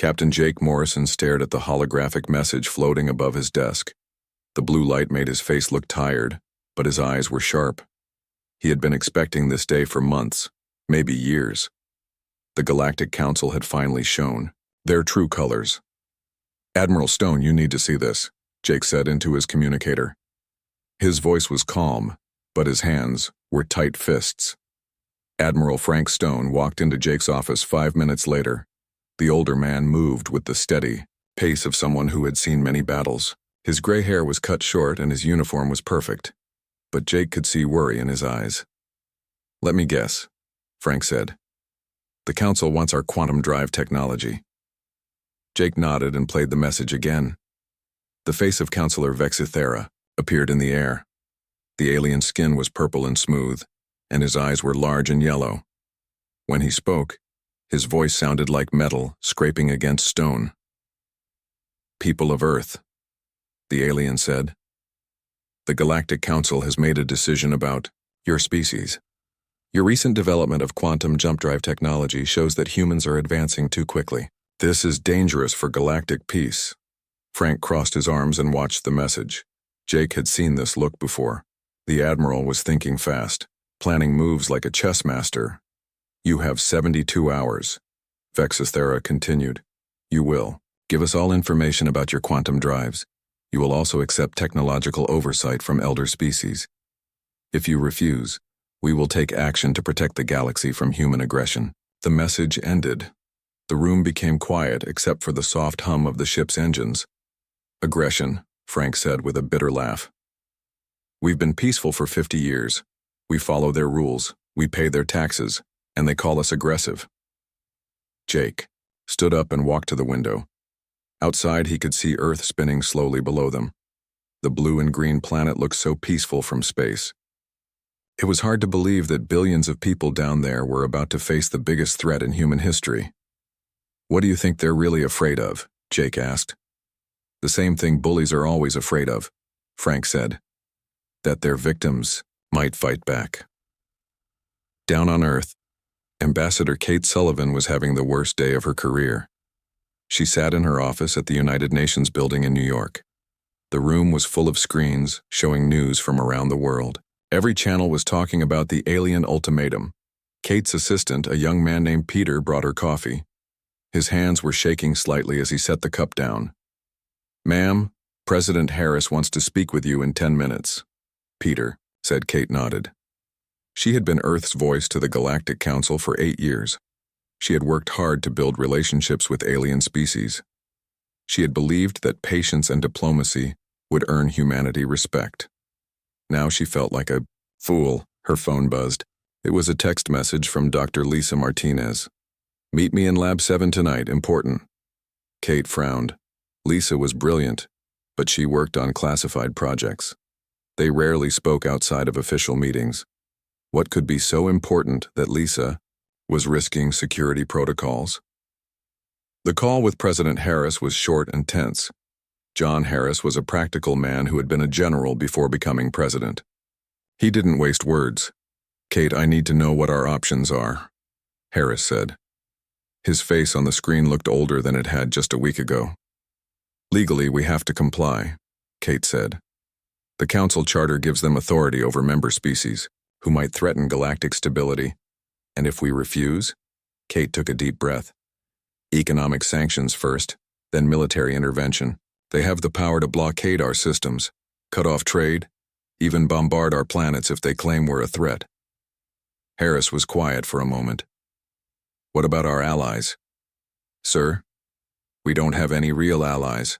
Captain Jake Morrison stared at the holographic message floating above his desk. The blue light made his face look tired, but his eyes were sharp. He had been expecting this day for months, maybe years. The Galactic Council had finally shown their true colors. "Admiral Stone, you need to see this," Jake said into his communicator. His voice was calm, but his hands were tight fists. Admiral Frank Stone walked into Jake's office 5 minutes later. The older man moved with the steady pace of someone who had seen many battles. His gray hair was cut short and his uniform was perfect, but Jake could see worry in his eyes. "Let me guess," Frank said. "The Council wants our quantum drive technology." Jake nodded and played the message again. The face of Counselor Vexithera appeared in the air. The alien skin was purple and smooth, and his eyes were large and yellow. When he spoke, his voice sounded like metal scraping against stone. "People of Earth," the alien said, "the Galactic Council has made a decision about your species. Your recent development of quantum jump drive technology shows that humans are advancing too quickly. This is dangerous for galactic peace." Frank crossed his arms and watched the message. Jake had seen this look before. The Admiral was thinking fast, planning moves like a chess master. "You have 72 hours, Vexithera continued. "You will give us all information about your quantum drives. You will also accept technological oversight from elder species. If you refuse, we will take action to protect the galaxy from human aggression." The message ended. The room became quiet except for the soft hum of the ship's engines. "Aggression," Frank said with a bitter laugh. "We've been peaceful for 50 years. We follow their rules, we pay their taxes, and they call us aggressive." Jake stood up and walked to the window. Outside he could see Earth spinning slowly below them. The blue and green planet looked so peaceful from space. It was hard to believe that billions of people down there were about to face the biggest threat in human history. "What do you think they're really afraid of?" Jake asked. "The same thing bullies are always afraid of," Frank said. "That their victims might fight back." Down on Earth, Ambassador Kate Sullivan was having the worst day of her career. She sat in her office at the United Nations building in New York. The room was full of screens showing news from around the world. Every channel was talking about the alien ultimatum. Kate's assistant, a young man named Peter, brought her coffee. His hands were shaking slightly as he set the cup down. "Ma'am, President Harris wants to speak with you in 10 minutes. "Peter," said. Kate nodded. She had been Earth's voice to the Galactic Council for 8 years. She had worked hard to build relationships with alien species. She had believed that patience and diplomacy would earn humanity respect. Now she felt like a fool. Her phone buzzed. It was a text message from Dr. Lisa Martinez. "Meet me in Lab 7 tonight, important." Kate frowned. Lisa was brilliant, but she worked on classified projects. They rarely spoke outside of official meetings. What could be so important that Lisa was risking security protocols? The call with President Harris was short and tense. John Harris was a practical man who had been a general before becoming president. He didn't waste words. "Kate, I need to know what our options are," Harris said. His face on the screen looked older than it had just a week ago. "Legally, we have to comply," Kate said. "The Council Charter gives them authority over member species, who might threaten galactic stability. And if we refuse?" Kate took a deep breath. "Economic sanctions first, then military intervention. They have the power to blockade our systems, cut off trade, even bombard our planets if they claim we're a threat." Harris was quiet for a moment. "What about our allies?" "Sir, we don't have any real allies.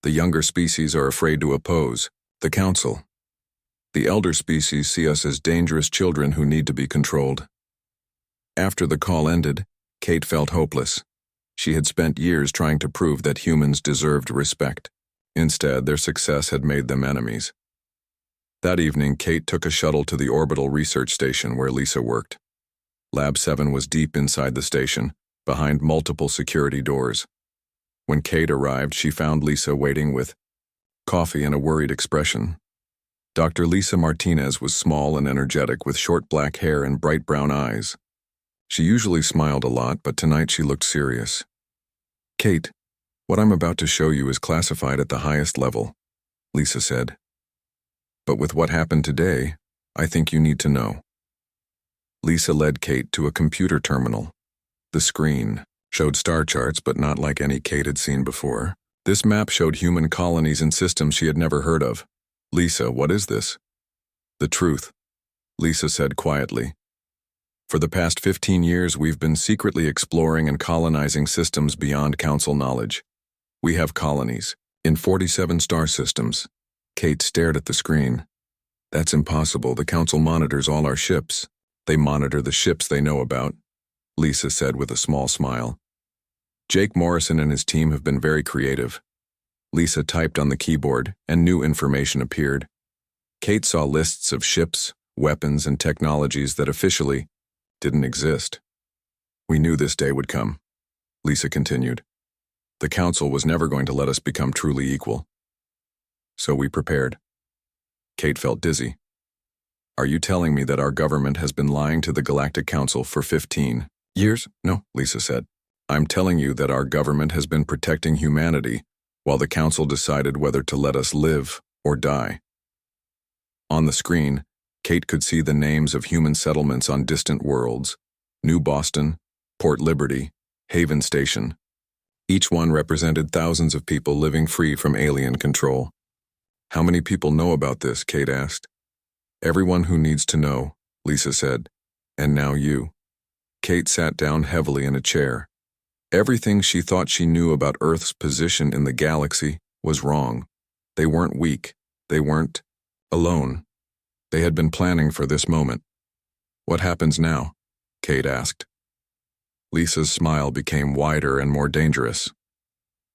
The younger species are afraid to oppose the Council. The elder species see us as dangerous children who need to be controlled." After the call ended, Kate felt hopeless. She had spent years trying to prove that humans deserved respect. Instead, their success had made them enemies. That evening, Kate took a shuttle to the orbital research station where Lisa worked. Lab 7 was deep inside the station, behind multiple security doors. When Kate arrived, she found Lisa waiting with coffee and a worried expression. Dr. Lisa Martinez was small and energetic with short black hair and bright brown eyes. She usually smiled a lot, but tonight she looked serious. Kate, what I'm about to show you is classified at the highest level, Lisa said. But with what happened today, I think you need to know. Lisa led Kate to a computer terminal. The screen showed star charts, but not like any Kate had seen before. This map showed human colonies and systems she had never heard of. Lisa, what is this? The truth, Lisa said quietly. For the past 15 years, we've been secretly exploring and colonizing systems beyond Council knowledge. We have colonies in 47 star systems. Kate stared at the screen. That's impossible. The Council monitors all our ships. They monitor the ships they know about, Lisa said with a small smile. Jake Morrison and his team have been very creative. Lisa typed on the keyboard, and new information appeared. Kate saw lists of ships, weapons, and technologies that officially didn't exist. We knew this day would come, Lisa continued. The Council was never going to let us become truly equal. So we prepared. Kate felt dizzy. Are you telling me that our government has been lying to the Galactic Council for 15 years? No, Lisa said. I'm telling you that our government has been protecting humanity while the Council decided whether to let us live or die. On the screen, Kate could see the names of human settlements on distant worlds: New Boston, Port Liberty, Haven Station. Each one represented thousands of people living free from alien control. How many people know about this? Kate asked. Everyone who needs to know, Lisa said. And now you. Kate sat down heavily in a chair. Everything she thought she knew about Earth's position in the galaxy was wrong. They weren't weak. They weren't alone. They had been planning for this moment. What happens now? Kate asked. Lisa's smile became wider and more dangerous.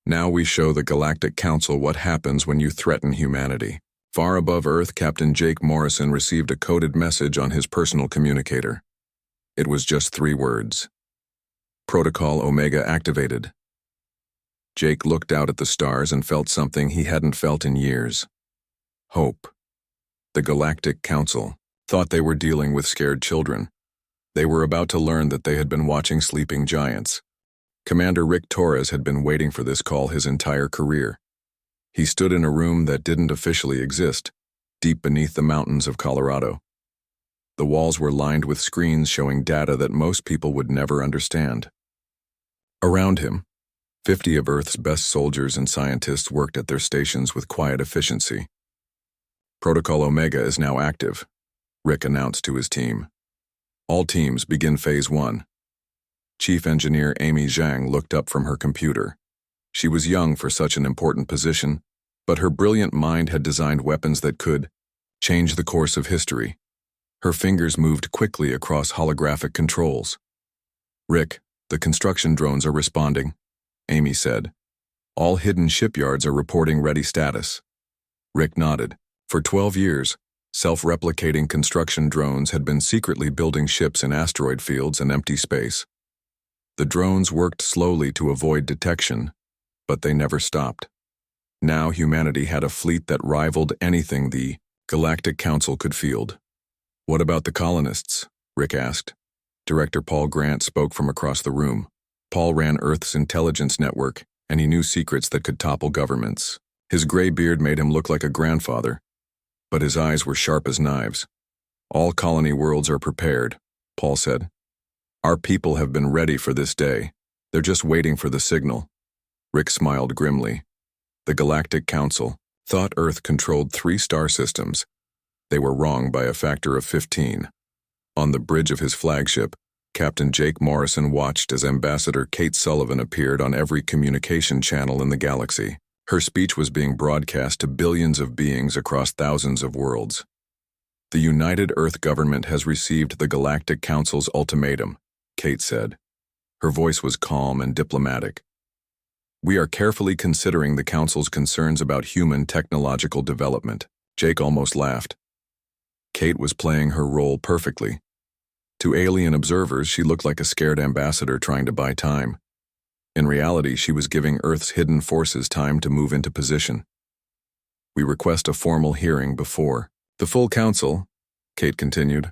Now we show the Galactic Council what happens when you threaten humanity. Far above Earth, Captain Jake Morrison received a coded message on his personal communicator. It was just 3 words. Protocol Omega activated. Jake looked out at the stars and felt something he hadn't felt in years. Hope. The Galactic Council thought they were dealing with scared children. They were about to learn that they had been watching sleeping giants. Commander Rick Torres had been waiting for this call his entire career. He stood in a room that didn't officially exist, deep beneath the mountains of Colorado. The walls were lined with screens showing data that most people would never understand. Around him, 50 of Earth's best soldiers and scientists worked at their stations with quiet efficiency. Protocol Omega is now active, Rick announced to his team. All teams begin Phase 1. Chief Engineer Amy Zhang looked up from her computer. She was young for such an important position, but her brilliant mind had designed weapons that could change the course of history. Her fingers moved quickly across holographic controls. Rick, the construction drones are responding, Amy said. All hidden shipyards are reporting ready status. Rick nodded. For 12 years, self-replicating construction drones had been secretly building ships in asteroid fields and empty space. The drones worked slowly to avoid detection, but they never stopped. Now humanity had a fleet that rivaled anything the Galactic Council could field. What about the colonists? Rick asked. Director Paul Grant spoke from across the room. Paul ran Earth's intelligence network, and he knew secrets that could topple governments. His gray beard made him look like a grandfather, but his eyes were sharp as knives. All colony worlds are prepared, Paul said. Our people have been ready for this day. They're just waiting for the signal. Rick smiled grimly. The Galactic Council thought Earth controlled 3 star systems. They were wrong by a factor of 15. On the bridge of his flagship, Captain Jake Morrison watched as Ambassador Kate Sullivan appeared on every communication channel in the galaxy. Her speech was being broadcast to billions of beings across thousands of worlds. The United Earth government has received the Galactic Council's ultimatum, Kate said. Her voice was calm and diplomatic. We are carefully considering the Council's concerns about human technological development. Jake almost laughed. Kate was playing her role perfectly. To alien observers, she looked like a scared ambassador trying to buy time. In reality, she was giving Earth's hidden forces time to move into position. We request a formal hearing before the full council, Kate continued.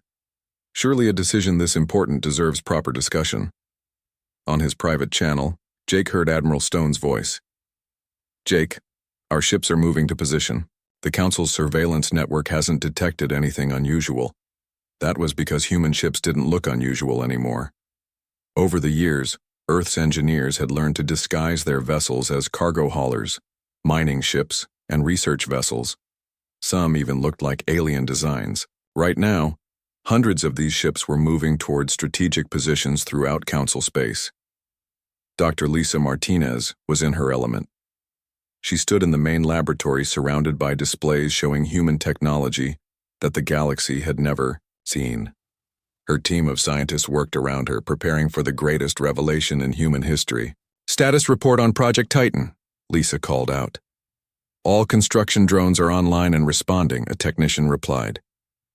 Surely a decision this important deserves proper discussion. On his private channel, Jake heard Admiral Stone's voice. Jake, our ships are moving to position. The Council's surveillance network hasn't detected anything unusual. That was because human ships didn't look unusual anymore. Over the years, Earth's engineers had learned to disguise their vessels as cargo haulers, mining ships, and research vessels. Some even looked like alien designs. Right now, hundreds of these ships were moving toward strategic positions throughout Council space. Dr. Lisa Martinez was in her element. She stood in the main laboratory surrounded by displays showing human technology that the galaxy had never seen. Her team of scientists worked around her, preparing for the greatest revelation in human history. "Status report on Project Titan," Lisa called out. "All construction drones are online and responding," a technician replied.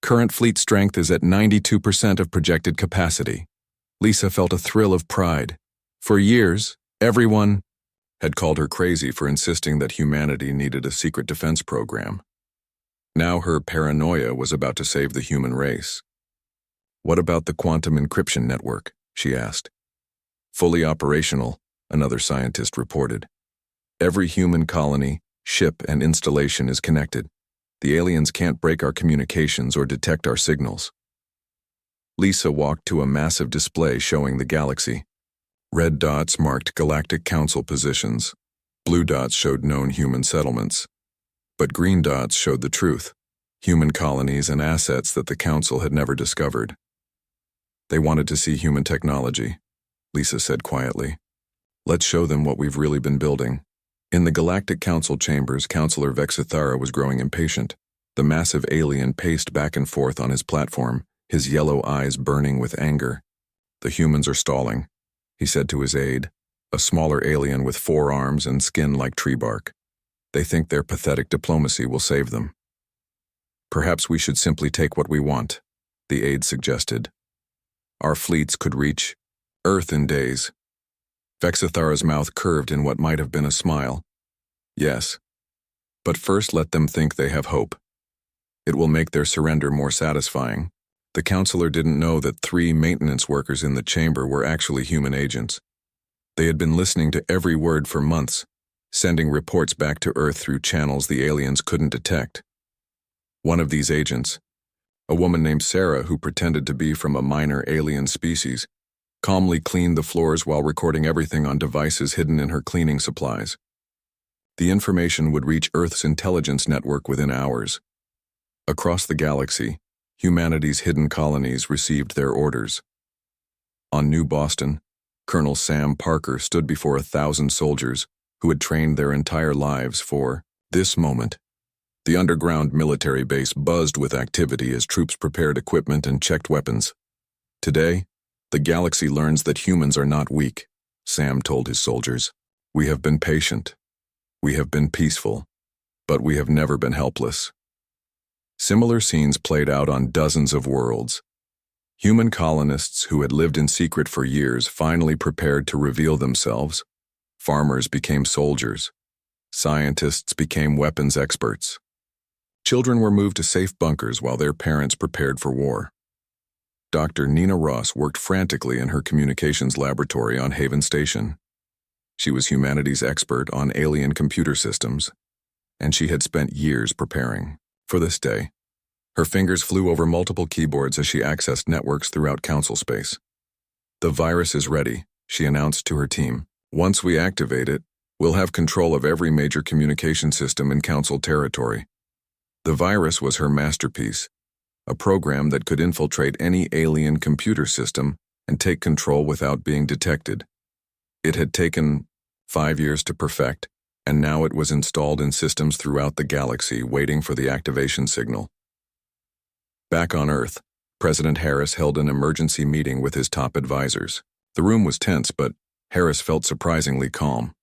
"Current fleet strength is at 92% of projected capacity." Lisa felt a thrill of pride. For years, everyone had called her crazy for insisting that humanity needed a secret defense program. Now her paranoia was about to save the human race. "What about the quantum encryption network?" she asked. "Fully operational," another scientist reported. "Every human colony, ship, and installation is connected. The aliens can't break our communications or detect our signals." Lisa walked to a massive display showing the galaxy. Red dots marked Galactic Council positions. Blue dots showed known human settlements. But green dots showed the truth, human colonies and assets that the Council had never discovered. "They wanted to see human technology," Lisa said quietly. "Let's show them what we've really been building." In the Galactic Council chambers, Councilor Vexithara was growing impatient. The massive alien paced back and forth on his platform, his yellow eyes burning with anger. "The humans are stalling," he said to his aide, a smaller alien with 4 arms and skin like tree bark. "They think their pathetic diplomacy will save them." "Perhaps we should simply take what we want," the aide suggested. "Our fleets could reach Earth in days." Vexithara's mouth curved in what might have been a smile. "Yes. But first let them think they have hope. It will make their surrender more satisfying." The counselor didn't know that 3 maintenance workers in the chamber were actually human agents. They had been listening to every word for months, sending reports back to Earth through channels the aliens couldn't detect. One of these agents, a woman named Sarah who pretended to be from a minor alien species, calmly cleaned the floors while recording everything on devices hidden in her cleaning supplies. The information would reach Earth's intelligence network within hours. Across the galaxy, humanity's hidden colonies received their orders. On New Boston, Colonel Sam Parker stood before 1,000 soldiers who had trained their entire lives for this moment. The underground military base buzzed with activity as troops prepared equipment and checked weapons. "Today, the galaxy learns that humans are not weak," Sam told his soldiers. "We have been patient. We have been peaceful. But we have never been helpless." Similar scenes played out on dozens of worlds. Human colonists who had lived in secret for years finally prepared to reveal themselves. Farmers became soldiers. Scientists became weapons experts. Children were moved to safe bunkers while their parents prepared for war. Dr. Nina Ross worked frantically in her communications laboratory on Haven Station. She was humanity's expert on alien computer systems, and she had spent years preparing for this day. Her fingers flew over multiple keyboards as she accessed networks throughout Council space. "The virus is ready," she announced to her team. "Once we activate it, we'll have control of every major communication system in Council territory." The virus was her masterpiece, a program that could infiltrate any alien computer system and take control without being detected. It had taken 5 years to perfect, and now it was installed in systems throughout the galaxy waiting for the activation signal. Back on Earth, President Harris held an emergency meeting with his top advisors. The room was tense, but Harris felt surprisingly calm.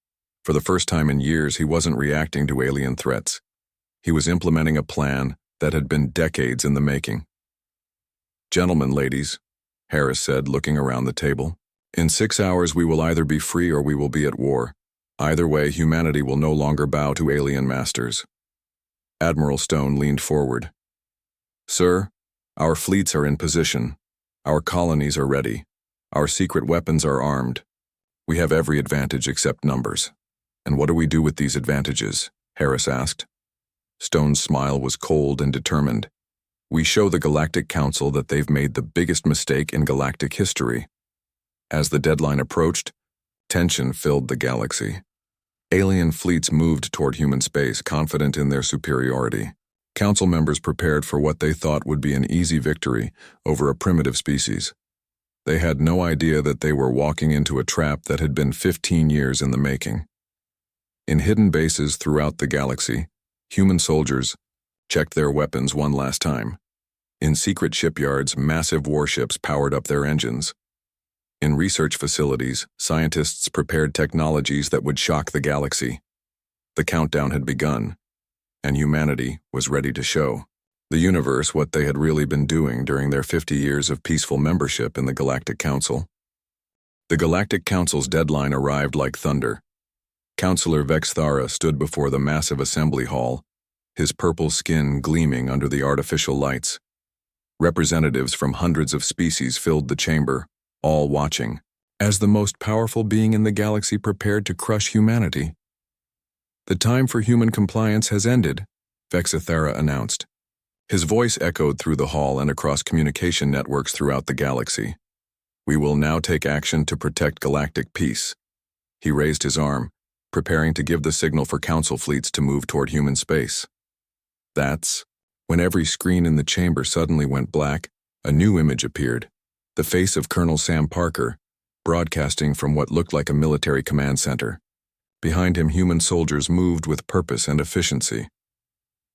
For the first time in years, he wasn't reacting to alien threats. He was implementing a plan that had been decades in the making. "Gentlemen, ladies," Harris said, looking around the table, "in 6 hours we will either be free or we will be at war. Either way, humanity will no longer bow to alien masters." Admiral Stone leaned forward. "Sir, our fleets are in position. Our colonies are ready. Our secret weapons are armed. We have every advantage except numbers. And what do we do with these advantages? Harris asked. Stone's smile was cold and determined. We show the Galactic Council that they've made the biggest mistake in galactic history. As the deadline approached, tension filled the galaxy. Alien fleets moved toward human space, confident in their superiority. Council members prepared for what they thought would be an easy victory over a primitive species. They had no idea that they were walking into a trap that had been 15 years in the making. In hidden bases throughout the galaxy, human soldiers checked their weapons one last time. In secret shipyards, massive warships powered up their engines. In research facilities, scientists prepared technologies that would shock the galaxy. The countdown had begun, and humanity was ready to show the universe what they had really been doing during their 50 years of peaceful membership in the Galactic Council. The Galactic Council's deadline arrived like thunder. Councillor Vexthara stood before the massive assembly hall, his purple skin gleaming under the artificial lights. Representatives from hundreds of species filled the chamber, all watching, as the most powerful being in the galaxy prepared to crush humanity. The time for human compliance has ended, Vexthara announced. His voice echoed through the hall and across communication networks throughout the galaxy. We will now take action to protect galactic peace. He raised his arm, preparing to give the signal for council fleets to move toward human space. That's when every screen in the chamber suddenly went black. A new image appeared, the face of Colonel Sam Parker, broadcasting from what looked like a military command center. Behind him, human soldiers moved with purpose and efficiency.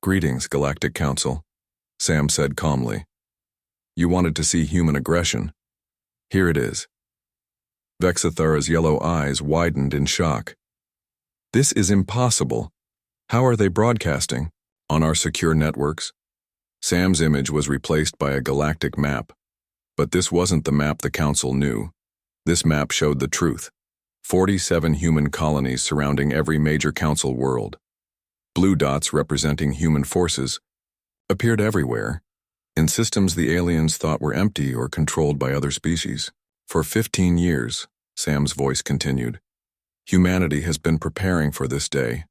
Greetings, Galactic Council, Sam said calmly. You wanted to see human aggression. Here it is. Vexthara's yellow eyes widened in shock. This is impossible. How are they broadcasting? On our secure networks? Sam's image was replaced by a galactic map. But this wasn't the map the Council knew. This map showed the truth. 47 human colonies surrounding every major Council world. Blue dots representing human forces appeared everywhere, in systems the aliens thought were empty or controlled by other species. For 15 years, Sam's voice continued, humanity has been preparing for this day.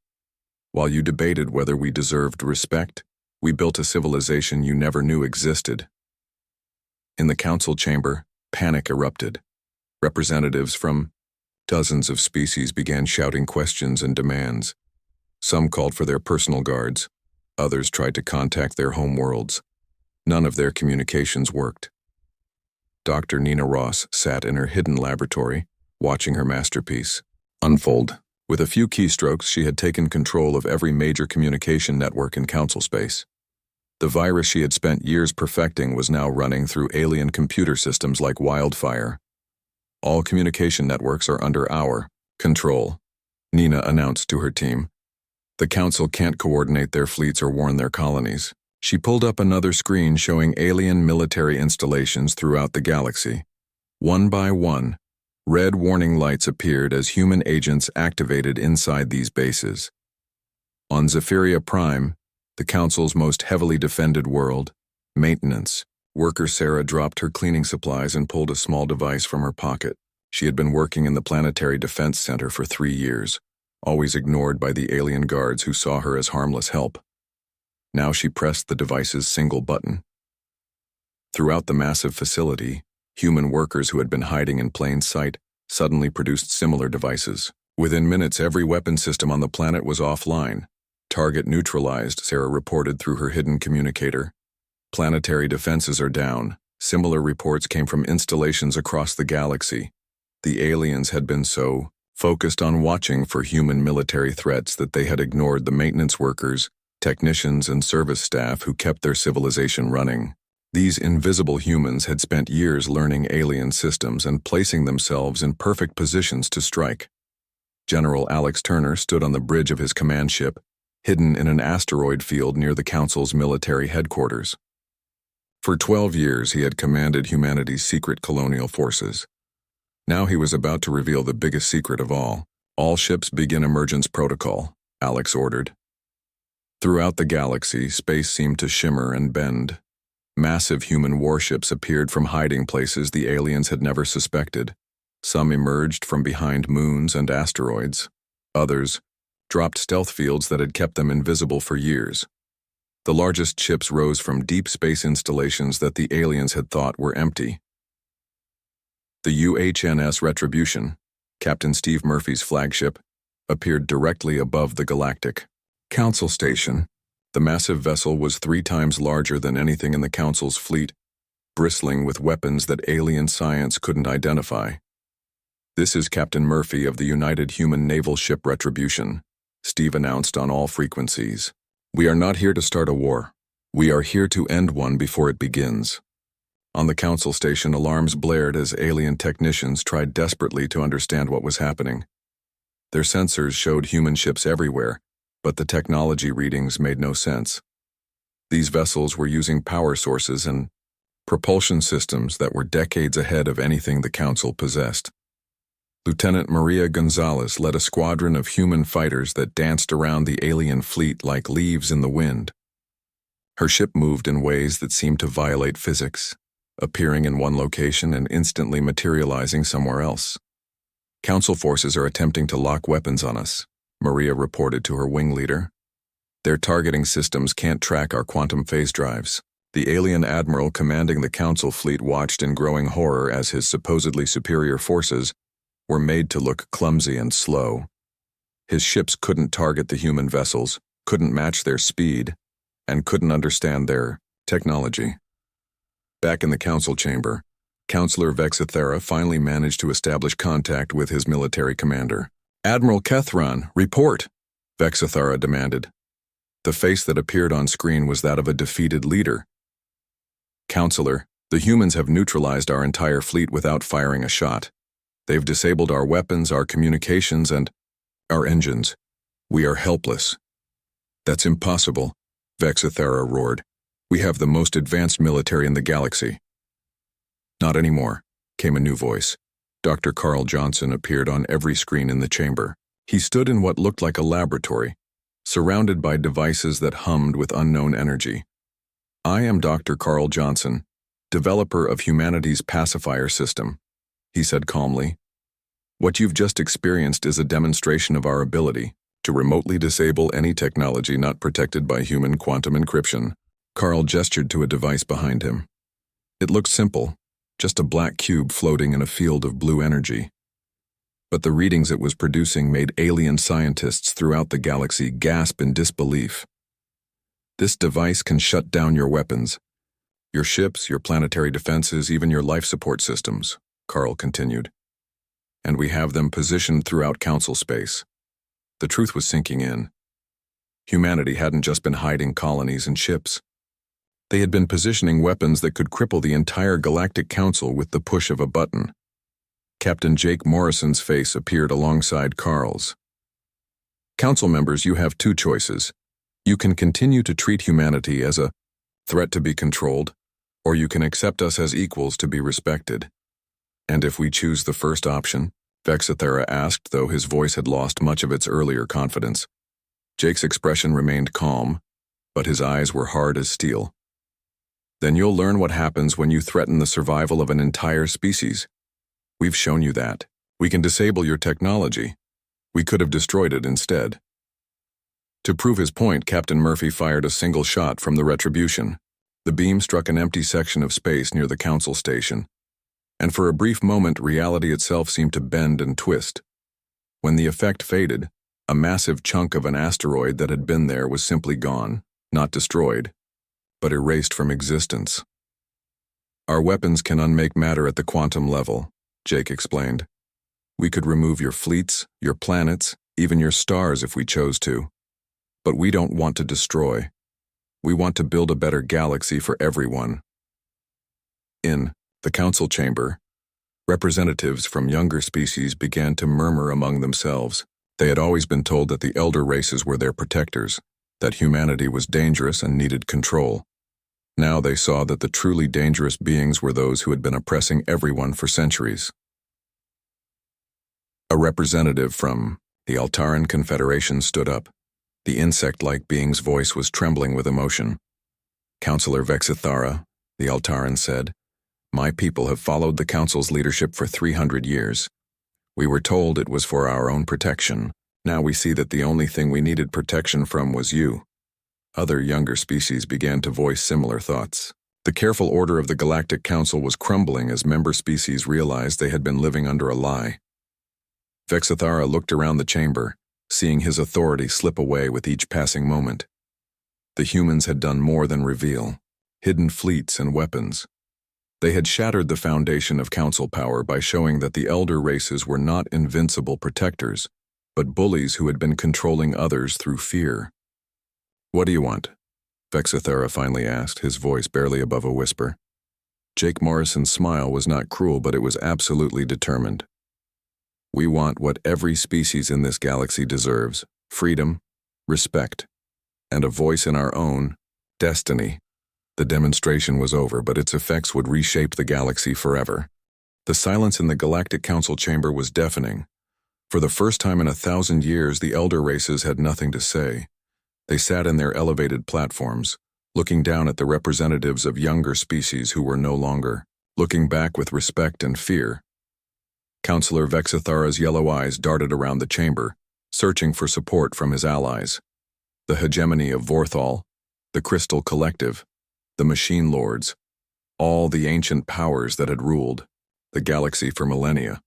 While you debated whether we deserved respect, we built a civilization you never knew existed. In the council chamber, panic erupted. Representatives from dozens of species began shouting questions and demands. Some called for their personal guards. Others tried to contact their home worlds. None of their communications worked. Dr. Nina Ross sat in her hidden laboratory, watching her masterpiece unfold. With a few keystrokes, she had taken control of every major communication network in council space. The virus she had spent years perfecting was now running through alien computer systems like wildfire. All communication networks are under our control, Nina announced to her team. The Council can't coordinate their fleets or warn their colonies. She pulled up another screen showing alien military installations throughout the galaxy. One by one, red warning lights appeared as human agents activated inside these bases. On Zephyria Prime, the Council's most heavily defended world, maintenance, worker Sarah dropped her cleaning supplies and pulled a small device from her pocket. She had been working in the Planetary Defense Center for 3 years, always ignored by the alien guards who saw her as harmless help. Now she pressed the device's single button. Throughout the massive facility, human workers who had been hiding in plain sight suddenly produced similar devices. Within minutes, every weapon system on the planet was offline. Target neutralized, Sarah reported through her hidden communicator. Planetary defenses are down. Similar reports came from installations across the galaxy. The aliens had been so focused on watching for human military threats that they had ignored the maintenance workers, technicians, and service staff who kept their civilization running. These invisible humans had spent years learning alien systems and placing themselves in perfect positions to strike. General Alex Turner stood on the bridge of his command ship, hidden in an asteroid field near the Council's military headquarters. For 12 years, he had commanded humanity's secret colonial forces. Now he was about to reveal the biggest secret of all. All ships begin emergence protocol, Alex ordered. Throughout the galaxy, space seemed to shimmer and bend. Massive human warships appeared from hiding places the aliens had never suspected. Some emerged from behind moons and asteroids. Others dropped stealth fields that had kept them invisible for years. The largest ships rose from deep space installations that the aliens had thought were empty. The UHNS Retribution, Captain Steve Murphy's flagship, appeared directly above the Galactic Council station. The massive vessel was 3 times larger than anything in the Council's fleet, bristling with weapons that alien science couldn't identify. "This is Captain Murphy of the United Human Naval Ship Retribution," Steve announced on all frequencies. "We are not here to start a war. We are here to end one before it begins." On the Council station, alarms blared as alien technicians tried desperately to understand what was happening. Their sensors showed human ships everywhere, but the technology readings made no sense. These vessels were using power sources and propulsion systems that were decades ahead of anything the Council possessed. Lieutenant Maria Gonzalez led a squadron of human fighters that danced around the alien fleet like leaves in the wind. Her ship moved in ways that seemed to violate physics, appearing in one location and instantly materializing somewhere else. "Council forces are attempting to lock weapons on us," Maria reported to her wing leader. "Their targeting systems can't track our quantum phase drives." The alien admiral commanding the Council fleet watched in growing horror as his supposedly superior forces were made to look clumsy and slow. His ships couldn't target the human vessels, couldn't match their speed, and couldn't understand their technology. Back in the Council chamber, Counselor Vexithera finally managed to establish contact with his military commander. "Admiral Kethron, report," Vexithera demanded. The face that appeared on screen was that of a defeated leader. "Counselor, the humans have neutralized our entire fleet without firing a shot. They've disabled our weapons, our communications, and our engines. We are helpless." "That's impossible," Vexithera roared. "We have the most advanced military in the galaxy." "Not anymore," came a new voice. Dr. Carl Johnson appeared on every screen in the chamber. He stood in what looked like a laboratory, surrounded by devices that hummed with unknown energy. "I am Dr. Carl Johnson, developer of humanity's pacifier system," he said calmly. "What you've just experienced is a demonstration of our ability to remotely disable any technology not protected by human quantum encryption." Carl gestured to a device behind him. It looked simple, just a black cube floating in a field of blue energy. But the readings it was producing made alien scientists throughout the galaxy gasp in disbelief. "This device can shut down your weapons, your ships, your planetary defenses, even your life support systems," Carl continued. "And we have them positioned throughout Council space." The truth was sinking in. Humanity hadn't just been hiding colonies and ships. They had been positioning weapons that could cripple the entire Galactic Council with the push of a button. Captain Jake Morrison's face appeared alongside Carl's. "Council members, you have 2 choices. You can continue to treat humanity as a threat to be controlled, or you can accept us as equals to be respected." "And if we choose the first option?" Vexithera asked, though his voice had lost much of its earlier confidence. Jake's expression remained calm, but his eyes were hard as steel. "Then you'll learn what happens when you threaten the survival of an entire species. We've shown you that. We can disable your technology. We could have destroyed it instead." To prove his point, Captain Murphy fired a single shot from the Retribution. The beam struck an empty section of space near the Council station, and for a brief moment reality itself seemed to bend and twist. When the effect faded, a massive chunk of an asteroid that had been there was simply gone, not destroyed, but erased from existence. "Our weapons can unmake matter at the quantum level," Jake explained. "We could remove your fleets, your planets, even your stars if we chose to. But we don't want to destroy. We want to build a better galaxy for everyone." In the Council chamber, representatives from younger species began to murmur among themselves. They had always been told that the elder races were their protectors, that humanity was dangerous and needed control. Now they saw that the truly dangerous beings were those who had been oppressing everyone for centuries. A representative from the Altaran Confederation stood up. The insect-like being's voice was trembling with emotion. "Counselor Vexithara," the Altaran said, "my people have followed the Council's leadership for 300 years. We were told it was for our own protection. Now we see that the only thing we needed protection from was you." Other younger species began to voice similar thoughts. The careful order of the Galactic Council was crumbling as member species realized they had been living under a lie. Vexithara looked around the chamber, seeing his authority slip away with each passing moment. The humans had done more than reveal hidden fleets and weapons. They had shattered the foundation of council power by showing that the elder races were not invincible protectors, but bullies who had been controlling others through fear. "What do you want?" Vexithara finally asked, his voice barely above a whisper. Jake Morrison's smile was not cruel, but it was absolutely determined. "We want what every species in this galaxy deserves: freedom, respect, and a voice in our own destiny." The demonstration was over, but its effects would reshape the galaxy forever. The silence in the Galactic Council chamber was deafening. For the first time in 1,000 years, the elder races had nothing to say. They sat in their elevated platforms, looking down at the representatives of younger species who were no longer, looking back with respect and fear. Councillor Vexithara's yellow eyes darted around the chamber, searching for support from his allies. The hegemony of Vorthal, the Crystal Collective, the Machine Lords, all the ancient powers that had ruled the galaxy for millennia.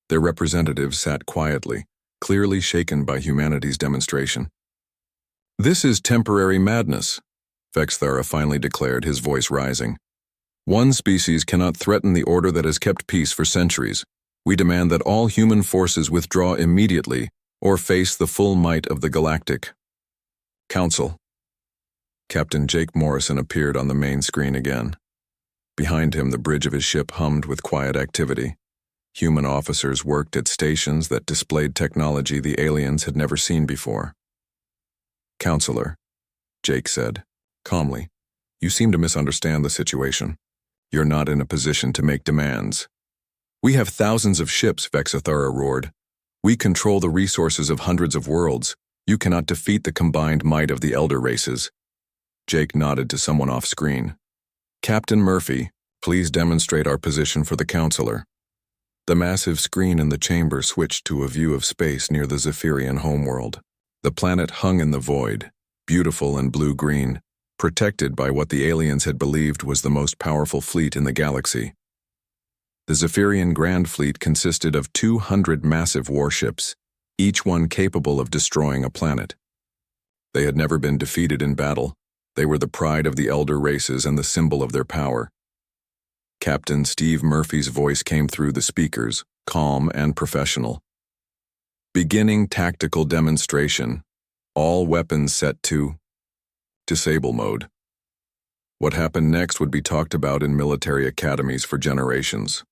Their representatives sat quietly, clearly shaken by humanity's demonstration. "This is temporary madness," Vexithara finally declared, his voice rising. "One species cannot threaten the order that has kept peace for centuries. We demand that all human forces withdraw immediately or face the full might of the Galactic Council." Captain Jake Morrison appeared on the main screen again. Behind him, the bridge of his ship hummed with quiet activity. Human officers worked at stations that displayed technology the aliens had never seen before. "Counselor," Jake said, calmly, "you seem to misunderstand the situation. You're not in a position to make demands." "We have thousands of ships," Vexithara roared. "We control the resources of hundreds of worlds. You cannot defeat the combined might of the elder races." Jake nodded to someone off-screen. "Captain Murphy, please demonstrate our position for the counselor." The massive screen in the chamber switched to a view of space near the Zephyrian homeworld. The planet hung in the void, beautiful and blue-green, protected by what the aliens had believed was the most powerful fleet in the galaxy. The Zephyrian Grand Fleet consisted of 200 massive warships, each one capable of destroying a planet. They had never been defeated in battle. They were the pride of the elder races and the symbol of their power. Captain Steve Murphy's voice came through the speakers, calm and professional. "Beginning tactical demonstration. All weapons set to disable mode." What happened next would be talked about in military academies for generations.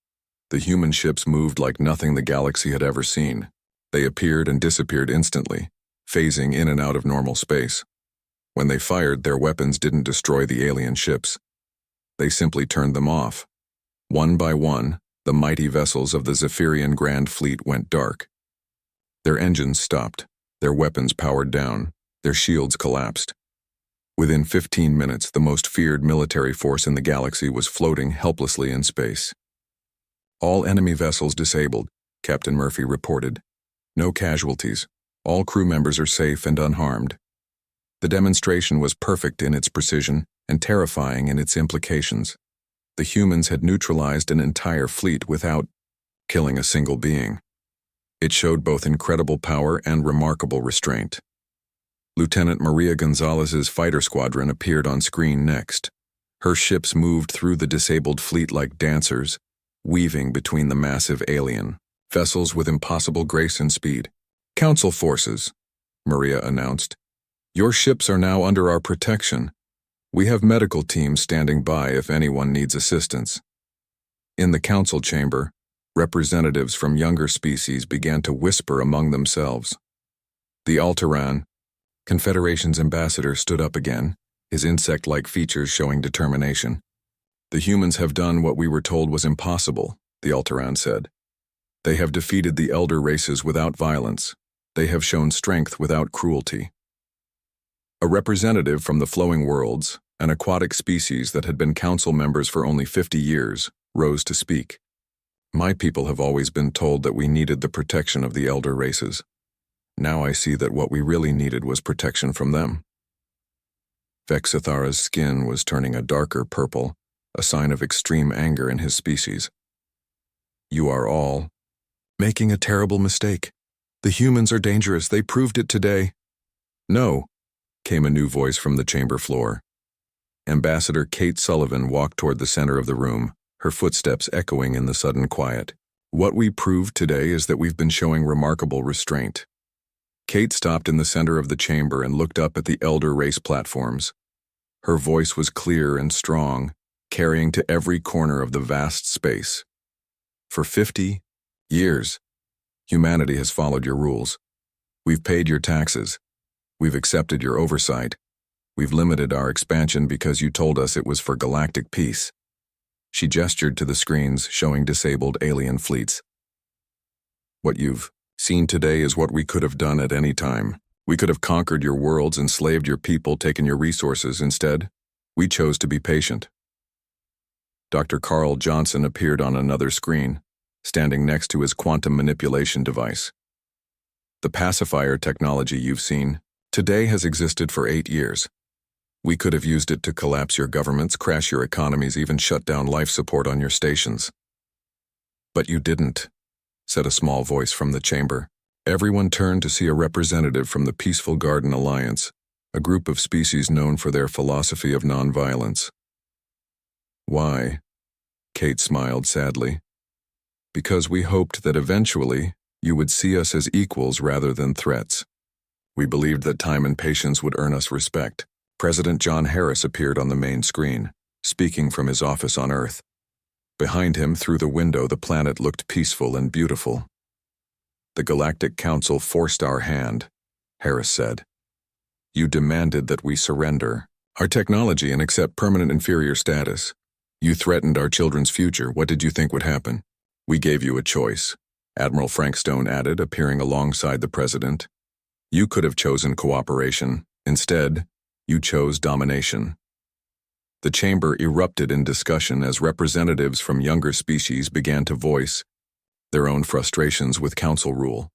The human ships moved like nothing the galaxy had ever seen. They appeared and disappeared instantly, phasing in and out of normal space. When they fired, their weapons didn't destroy the alien ships. They simply turned them off. One by one, the mighty vessels of the Zephyrian Grand Fleet went dark. Their engines stopped, their weapons powered down, their shields collapsed. Within 15 minutes, the most feared military force in the galaxy was floating helplessly in space. "All enemy vessels disabled," Captain Murphy reported. "No casualties. All crew members are safe and unharmed." The demonstration was perfect in its precision and terrifying in its implications. The humans had neutralized an entire fleet without killing a single being. It showed both incredible power and remarkable restraint. Lieutenant Maria Gonzalez's fighter squadron appeared on screen next. Her ships moved through the disabled fleet like dancers, weaving between the massive alien vessels with impossible grace and speed. "Council forces," Maria announced. "Your ships are now under our protection. We have medical teams standing by if anyone needs assistance." In the council chamber, representatives from younger species began to whisper among themselves. The Alteran, Confederation's ambassador, stood up again, his insect-like features showing determination. "The humans have done what we were told was impossible," the Alteran said. "They have defeated the elder races without violence. They have shown strength without cruelty." A representative from the Flowing Worlds, an aquatic species that had been council members for only 50 years, rose to speak. My people have always been told that we needed the protection of the elder races. Now I see that what we really needed was protection from them. Vexithara's skin was turning a darker purple, a sign of extreme anger in his species. You are all making a terrible mistake. The humans are dangerous. They proved it today. No, came a new voice from the chamber floor. Ambassador Kate Sullivan walked toward the center of the room, her footsteps echoing in the sudden quiet. What we proved today is that we've been showing remarkable restraint. Kate stopped in the center of the chamber and looked up at the elder race platforms. Her voice was clear and strong, carrying to every corner of the vast space. For 50 years, humanity has followed your rules. We've paid your taxes. We've accepted your oversight. We've limited our expansion because you told us it was for galactic peace. She gestured to the screens showing disabled alien fleets. What you've seen today is what we could have done at any time. We could have conquered your worlds, enslaved your people, taken your resources. Instead, we chose to be patient. Dr. Carl Johnson appeared on another screen, standing next to his quantum manipulation device. The pacifier technology you've seen today has existed for 8 years. We could have used it to collapse your governments, crash your economies, even shut down life support on your stations. But you didn't, said a small voice from the chamber. Everyone turned to see a representative from the Peaceful Garden Alliance, a group of species known for their philosophy of nonviolence. Why? Kate smiled sadly. Because we hoped that eventually you would see us as equals rather than threats. We believed that time and patience would earn us respect. President John Harris appeared on the main screen, speaking from his office on Earth. Behind him, through the window, the planet looked peaceful and beautiful. The Galactic Council forced our hand, Harris said. You demanded that we surrender our technology and accept permanent inferior status. You threatened our children's future. What did you think would happen? We gave you a choice, Admiral Frank Stone added, appearing alongside the president. You could have chosen cooperation. Instead, you chose domination. The chamber erupted in discussion as representatives from younger species began to voice their own frustrations with council rule.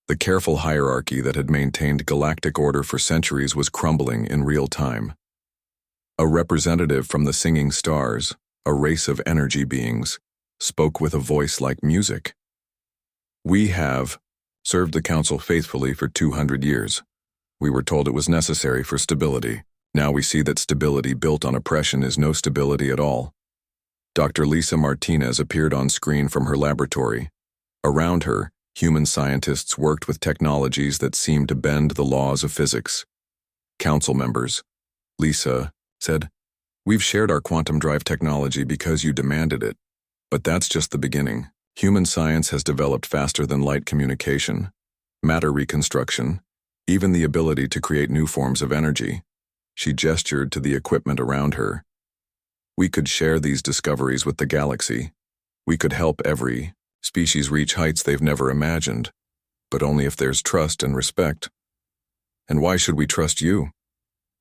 The careful hierarchy that had maintained galactic order for centuries was crumbling in real time. A representative from the Singing Stars, a race of energy beings, spoke with a voice like music. We have served the council faithfully for 200 years. We were told it was necessary for stability. Now we see that stability built on oppression is no stability at all. Dr. Lisa Martinez appeared on screen from her laboratory. Around her, human scientists worked with technologies that seemed to bend the laws of physics. Council members, Lisa said, we've shared our quantum drive technology because you demanded it. But that's just the beginning. Human science has developed faster than light communication, matter reconstruction, even the ability to create new forms of energy. She gestured to the equipment around her. We could share these discoveries with the galaxy. We could help every species reach heights they've never imagined, but only if there's trust and respect. And why should we trust you?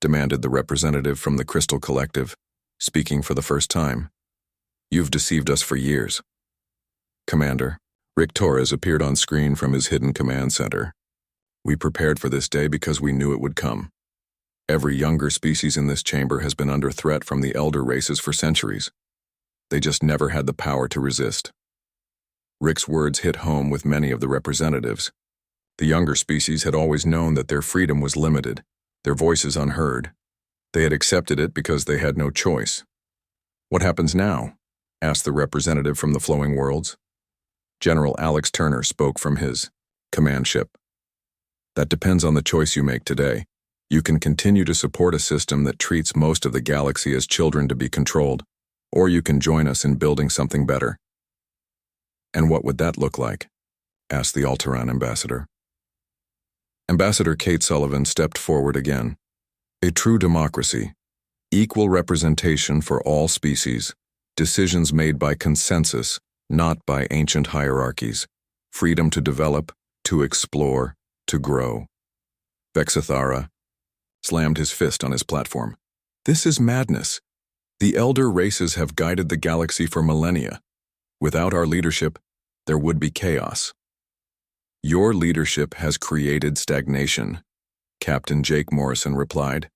Demanded the representative from the Crystal Collective, speaking for the first time. You've deceived us for years. Commander, Rick Torres appeared on screen from his hidden command center. We prepared for this day because we knew it would come. Every younger species in this chamber has been under threat from the elder races for centuries. They just never had the power to resist. Rick's words hit home with many of the representatives. The younger species had always known that their freedom was limited, their voices unheard. They had accepted it because they had no choice. What happens now? Asked the representative from the Flowing Worlds. General Alex Turner spoke from his command ship. That depends on the choice you make today. You can continue to support a system that treats most of the galaxy as children to be controlled, or you can join us in building something better. And what would that look like? Asked the Alteran ambassador. Ambassador Kate Sullivan stepped forward again. A true democracy, equal representation for all species, decisions made by consensus, not by ancient hierarchies, freedom to develop, to explore, to grow. Vexithara slammed his fist on his platform. This is madness. The elder races have guided the galaxy for millennia. Without our leadership, there would be chaos. Your leadership has created stagnation, Captain Jake Morrison replied.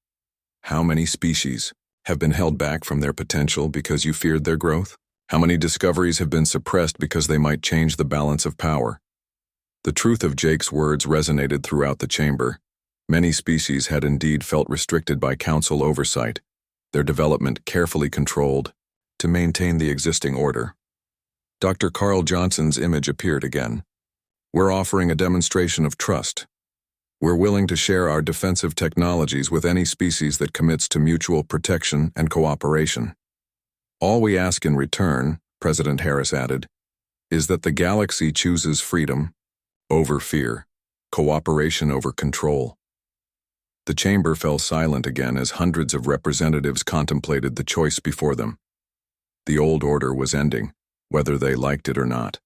How many species have been held back from their potential because you feared their growth? How many discoveries have been suppressed because they might change the balance of power? The truth of Jake's words resonated throughout the chamber. Many species had indeed felt restricted by council oversight, their development carefully controlled to maintain the existing order. Dr. Carl Johnson's image appeared again. We're offering a demonstration of trust. We're willing to share our defensive technologies with any species that commits to mutual protection and cooperation. All we ask in return, President Harris added, is that the galaxy chooses freedom over fear, cooperation over control. The chamber fell silent again as hundreds of representatives contemplated the choice before them. The old order was ending, whether they liked it or not.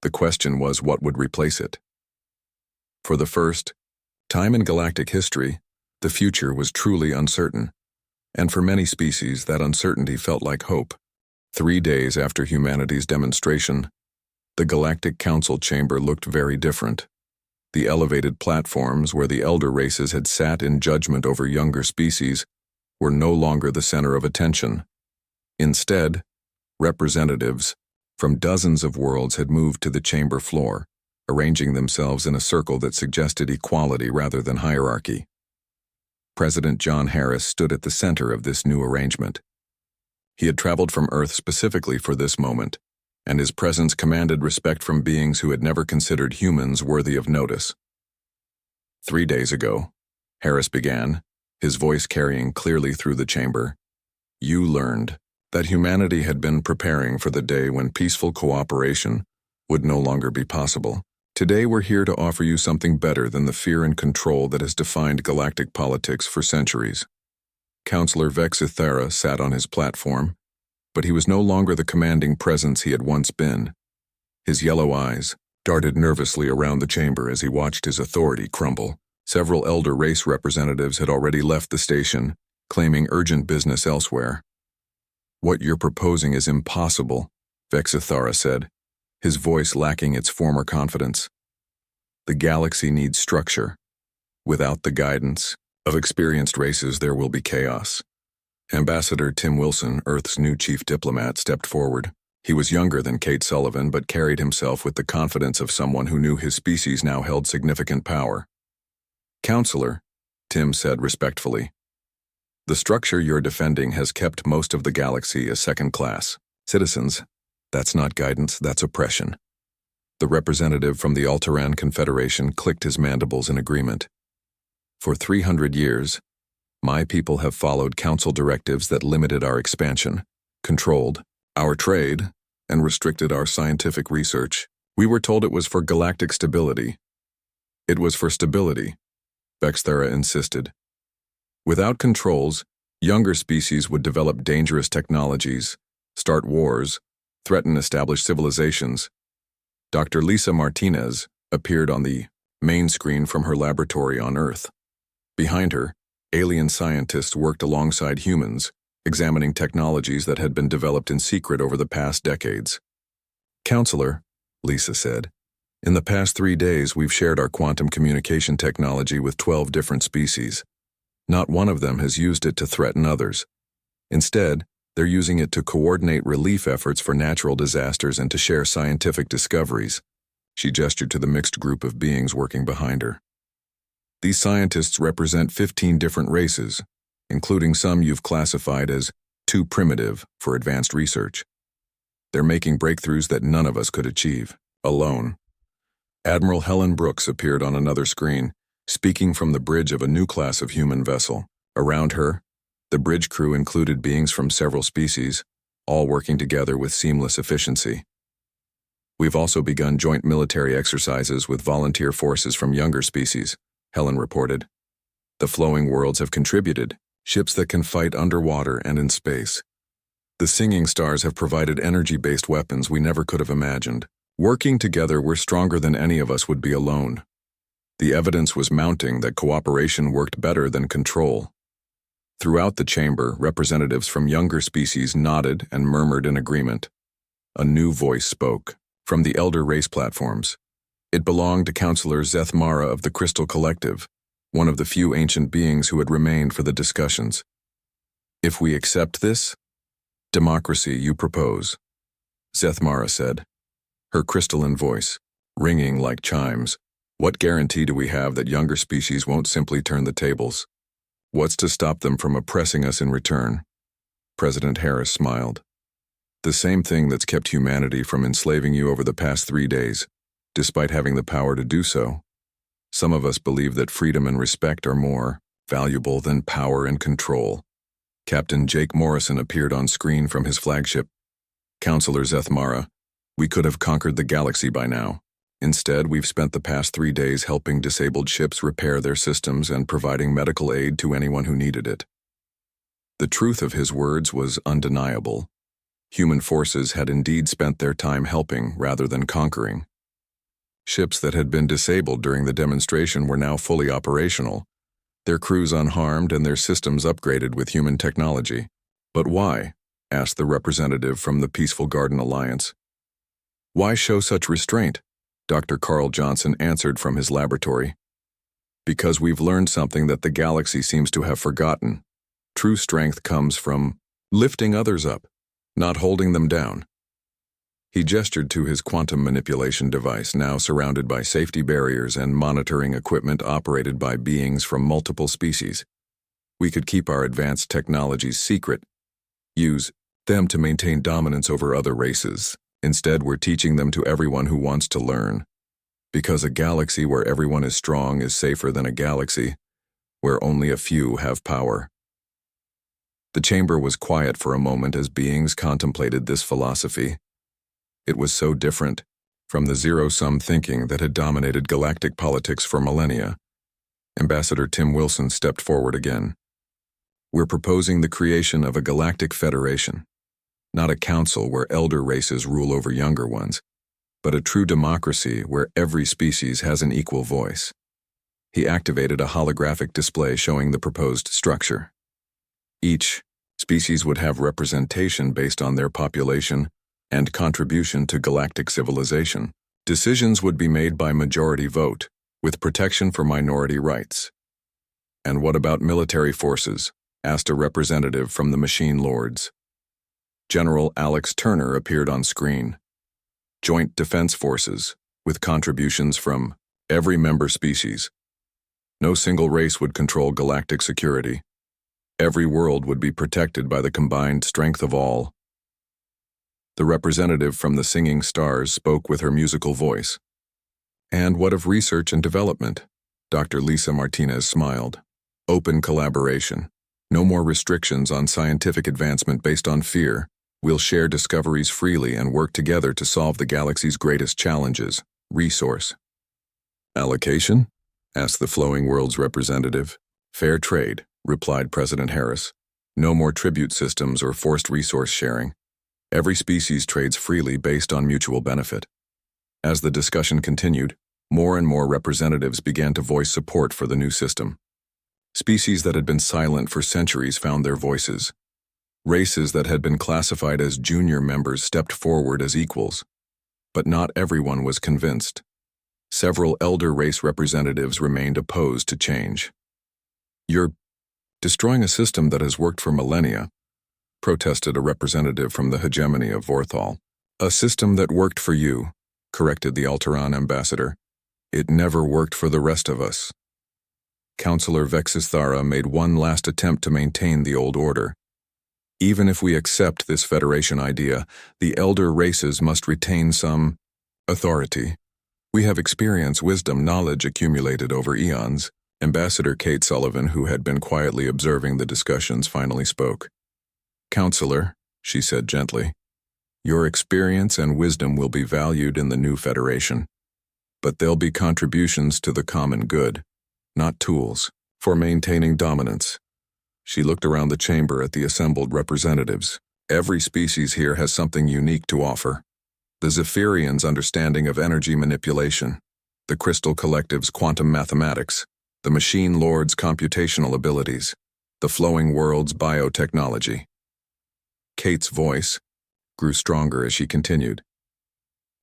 The question was what would replace it. For the first time in galactic history, the future was truly uncertain, and for many species that uncertainty felt like hope. 3 days after humanity's demonstration, the Galactic Council chamber looked very different. The elevated platforms where the elder races had sat in judgment over younger species were no longer the center of attention. Instead, representatives from dozens of worlds had moved to the chamber floor, arranging themselves in a circle that suggested equality rather than hierarchy. President John Harris stood at the center of this new arrangement. He had traveled from Earth specifically for this moment, and his presence commanded respect from beings who had never considered humans worthy of notice. 3 days ago, Harris began, his voice carrying clearly through the chamber, you learned that humanity had been preparing for the day when peaceful cooperation would no longer be possible. Today we're here to offer you something better than the fear and control that has defined galactic politics for centuries. Counselor Vexithera sat on his platform, but he was no longer the commanding presence he had once been. His yellow eyes darted nervously around the chamber as he watched his authority crumble. Several elder race representatives had already left the station, claiming urgent business elsewhere. What you're proposing is impossible, Vexithara said, his voice lacking its former confidence. The galaxy needs structure. Without the guidance of experienced races, there will be chaos. Ambassador Tim Wilson, Earth's new chief diplomat, stepped forward. He was younger than Kate Sullivan, but carried himself with the confidence of someone who knew his species now held significant power. Counselor, Tim said respectfully, the structure you're defending has kept most of the galaxy as second-class citizens. That's not guidance, that's oppression. The representative from the Altaran Confederation clicked his mandibles in agreement. For 300 years, my people have followed council directives that limited our expansion, controlled our trade, and restricted our scientific research. We were told it was for galactic stability. It was for stability, Vexthera insisted. Without controls, younger species would develop dangerous technologies, start wars, threaten established civilizations. Dr. Lisa Martinez appeared on the main screen from her laboratory on Earth. Behind her, alien scientists worked alongside humans, examining technologies that had been developed in secret over the past decades. Counselor, Lisa said, in the past 3 days we've shared our quantum communication technology with 12 different species. Not one of them has used it to threaten others. Instead, they're using it to coordinate relief efforts for natural disasters and to share scientific discoveries. She gestured to the mixed group of beings working behind her. These scientists represent 15 different races, including some you've classified as too primitive for advanced research. They're making breakthroughs that none of us could achieve, alone. Admiral Helen Brooks appeared on another screen, speaking from the bridge of a new class of human vessel. Around her, the bridge crew included beings from several species, all working together with seamless efficiency. We've also begun joint military exercises with volunteer forces from younger species, Helen reported. The flowing worlds have contributed, ships that can fight underwater and in space. The singing stars have provided energy-based weapons we never could have imagined. Working together, we're stronger than any of us would be alone. The evidence was mounting that cooperation worked better than control. Throughout the chamber, representatives from younger species nodded and murmured in agreement. A new voice spoke, from the Elder Race platforms. It belonged to Counselor Zeth Mara of the Crystal Collective, one of the few ancient beings who had remained for the discussions. If we accept this democracy you propose, Zeth Mara said, her crystalline voice, ringing like chimes, what guarantee do we have that younger species won't simply turn the tables? What's to stop them from oppressing us in return? President Harris smiled. The same thing that's kept humanity from enslaving you over the past 3 days, despite having the power to do so. Some of us believe that freedom and respect are more valuable than power and control. Captain Jake Morrison appeared on screen from his flagship. Counselor Zeth Mara, we could have conquered the galaxy by now. Instead, we've spent the past 3 days helping disabled ships repair their systems and providing medical aid to anyone who needed it. The truth of his words was undeniable. Human forces had indeed spent their time helping rather than conquering. Ships that had been disabled during the demonstration were now fully operational, their crews unharmed and their systems upgraded with human technology. But why? Asked the representative from the Peaceful Garden Alliance. Why show such restraint? Dr. Carl Johnson answered from his laboratory. Because we've learned something that the galaxy seems to have forgotten. True strength comes from lifting others up, not holding them down. He gestured to his quantum manipulation device, now surrounded by safety barriers and monitoring equipment operated by beings from multiple species. We could keep our advanced technologies secret, use them to maintain dominance over other races. Instead, we're teaching them to everyone who wants to learn. Because a galaxy where everyone is strong is safer than a galaxy where only a few have power. The chamber was quiet for a moment as beings contemplated this philosophy. It was so different from the zero-sum thinking that had dominated galactic politics for millennia. Ambassador Tim Wilson stepped forward again. We're proposing the creation of a galactic federation. Not a council where elder races rule over younger ones, but a true democracy where every species has an equal voice. He activated a holographic display showing the proposed structure. Each species would have representation based on their population and contribution to galactic civilization. Decisions would be made by majority vote, with protection for minority rights. And what about military forces? Asked a representative from the Machine Lords. General Alex Turner appeared on screen. Joint Defense Forces, with contributions from every member species. No single race would control galactic security. Every world would be protected by the combined strength of all. The representative from the Singing Stars spoke with her musical voice. And what of research and development? Dr. Lisa Martinez smiled. Open collaboration. No more restrictions on scientific advancement based on fear. We'll share discoveries freely and work together to solve the galaxy's greatest challenges. Resource allocation? Asked the Flowing World's representative. Fair trade, replied President Harris. No more tribute systems or forced resource sharing. Every species trades freely based on mutual benefit. As the discussion continued, more and more representatives began to voice support for the new system. Species that had been silent for centuries found their voices. Races that had been classified as junior members stepped forward as equals. But not everyone was convinced. Several elder race representatives remained opposed to change. You're destroying a system that has worked for millennia, protested a representative from the hegemony of Vorthal. A system that worked for you, corrected the Alteran ambassador. It never worked for the rest of us. Counselor Vexisthara made one last attempt to maintain the old order. Even if we accept this Federation idea, the elder races must retain some authority. We have experience, wisdom, knowledge accumulated over eons. Ambassador Kate Sullivan, who had been quietly observing the discussions, finally spoke. Counselor, she said gently, your experience and wisdom will be valued in the new Federation, but they'll be contributions to the common good, not tools for maintaining dominance. She looked around the chamber at the assembled representatives. Every species here has something unique to offer. The Zephyrians' understanding of energy manipulation, the Crystal Collective's quantum mathematics, the Machine Lord's computational abilities, the Flowing World's biotechnology. Kate's voice, grew stronger as she continued.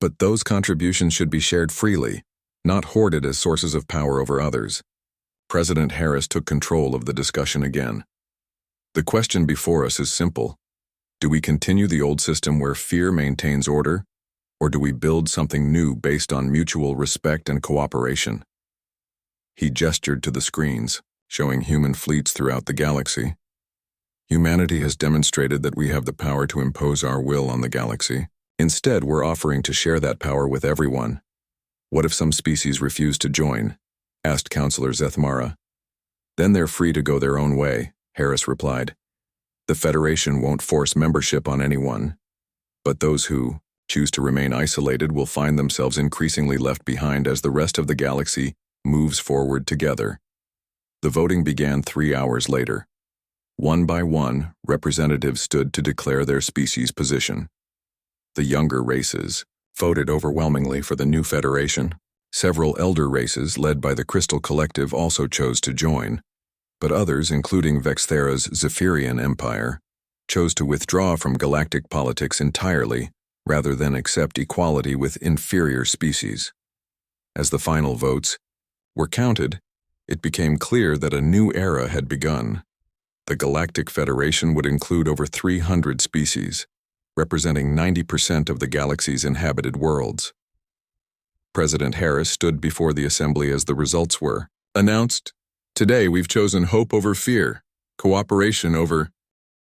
But those contributions should be shared freely, not hoarded as sources of power over others. President Harris took control of the discussion again. The question before us is simple. Do we continue the old system where fear maintains order, or do we build something new based on mutual respect and cooperation? He gestured to the screens, showing human fleets throughout the galaxy. Humanity has demonstrated that we have the power to impose our will on the galaxy. Instead, we're offering to share that power with everyone. What if some species refuse to join? Asked Counselor Zethmara. Then they're free to go their own way, Harris replied. The Federation won't force membership on anyone, but those who choose to remain isolated will find themselves increasingly left behind as the rest of the galaxy moves forward together. The voting began 3 hours later. One by one, representatives stood to declare their species' position. The younger races voted overwhelmingly for the new Federation. Several elder races, led by the Crystal Collective, also chose to join, but others, including Vexthera's Zephyrian Empire, chose to withdraw from galactic politics entirely rather than accept equality with inferior species. As the final votes were counted, it became clear that a new era had begun. The Galactic Federation would include over 300 species, representing 90% of the galaxy's inhabited worlds. President Harris stood before the assembly as the results were announced. Today we've chosen hope over fear, cooperation over